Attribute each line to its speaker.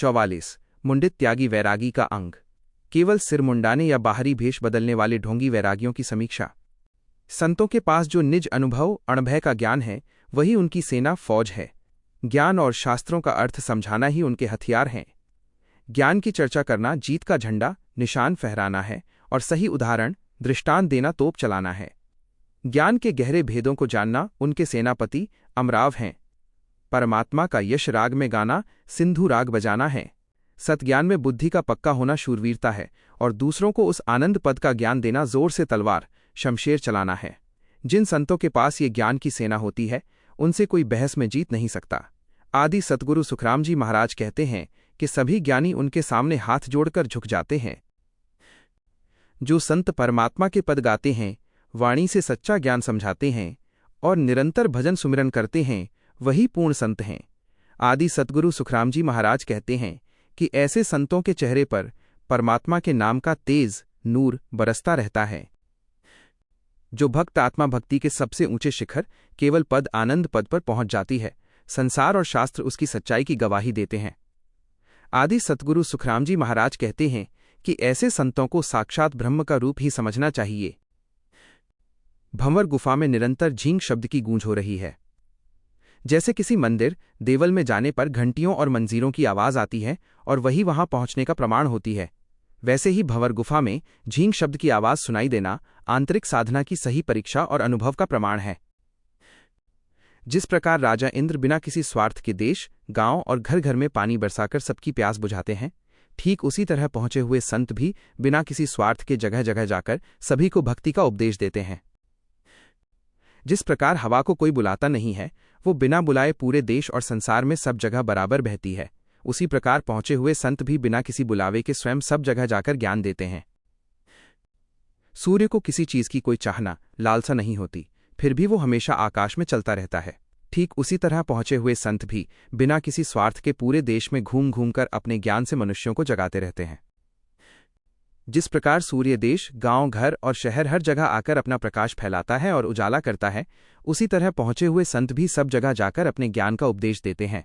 Speaker 1: 44 मुंडित त्यागी वैरागी का अंग। केवल सिर मुंडाने या बाहरी भेष बदलने वाले ढोंगी वैरागियों की समीक्षा। संतों के पास जो निज अनुभव अणभय का ज्ञान है, वही उनकी सेना फौज है। ज्ञान और शास्त्रों का अर्थ समझाना ही उनके हथियार हैं। ज्ञान की चर्चा करना जीत का झंडा निशान फहराना है और सही उदाहरण दृष्टांत देना तोप चलाना है। ज्ञान के गहरे भेदों को जानना उनके सेनापति अमराव हैं। परमात्मा का यश राग में गाना सिंधु राग बजाना है। सतज्ञान में बुद्धि का पक्का होना शूरवीरता है और दूसरों को उस आनंद पद का ज्ञान देना जोर से तलवार शमशेर चलाना है। जिन संतों के पास ये ज्ञान की सेना होती है, उनसे कोई बहस में जीत नहीं सकता। आदि सतगुरु सुखराम जी महाराज कहते हैं कि सभी ज्ञानी उनके सामने हाथ जोड़कर झुक जाते हैं। जो संत परमात्मा के पद गाते हैं, वाणी से सच्चा ज्ञान समझाते हैं और निरंतर भजन सुमिरन करते हैं, वही पूर्ण संत हैं। आदि सतगुरु सुखराम जी महाराज कहते हैं कि ऐसे संतों के चेहरे पर परमात्मा के नाम का तेज नूर बरसता रहता है। जो भक्त आत्मा भक्ति के सबसे ऊंचे शिखर केवल पद आनंद पद पर पहुंच जाती है, संसार और शास्त्र उसकी सच्चाई की गवाही देते हैं। आदि सतगुरु सुखराम जी महाराज कहते हैं कि ऐसे संतों को साक्षात ब्रह्म का रूप ही समझना चाहिए। भंवर गुफा में निरंतर झींग शब्द की गूंज हो रही है। जैसे किसी मंदिर देवल में जाने पर घंटियों और मंजीरों की आवाज आती है और वही वहां पहुंचने का प्रमाण होती है, वैसे ही भंवर गुफा में झींग शब्द की आवाज सुनाई देना आंतरिक साधना की सही परीक्षा और अनुभव का प्रमाण है। जिस प्रकार राजा इंद्र बिना किसी स्वार्थ के देश, गांव और घर घर में पानी बरसाकर सबकी प्यास बुझाते हैं, ठीक उसी तरह पहुंचे हुए संत भी बिना किसी स्वार्थ के जगह जगह जाकर सभी को भक्ति का उपदेश देते हैं। जिस प्रकार हवा को कोई बुलाता नहीं है, वो बिना बुलाए पूरे देश और संसार में सब जगह बराबर बहती है, उसी प्रकार पहुंचे हुए संत भी बिना किसी बुलावे के स्वयं सब जगह जाकर ज्ञान देते हैं। सूर्य को किसी चीज की कोई चाहना लालसा नहीं होती, फिर भी वो हमेशा आकाश में चलता रहता है। ठीक उसी तरह पहुंचे हुए संत भी बिना किसी स्वार्थ के पूरे देश में घूम घूम कर अपने ज्ञान से मनुष्यों को जगाते रहते हैं। जिस प्रकार सूर्य देश, गांव, घर और शहर हर जगह आकर अपना प्रकाश फैलाता है और उजाला करता है, उसी तरह पहुंचे हुए संत भी सब जगह जाकर अपने ज्ञान का उपदेश देते हैं।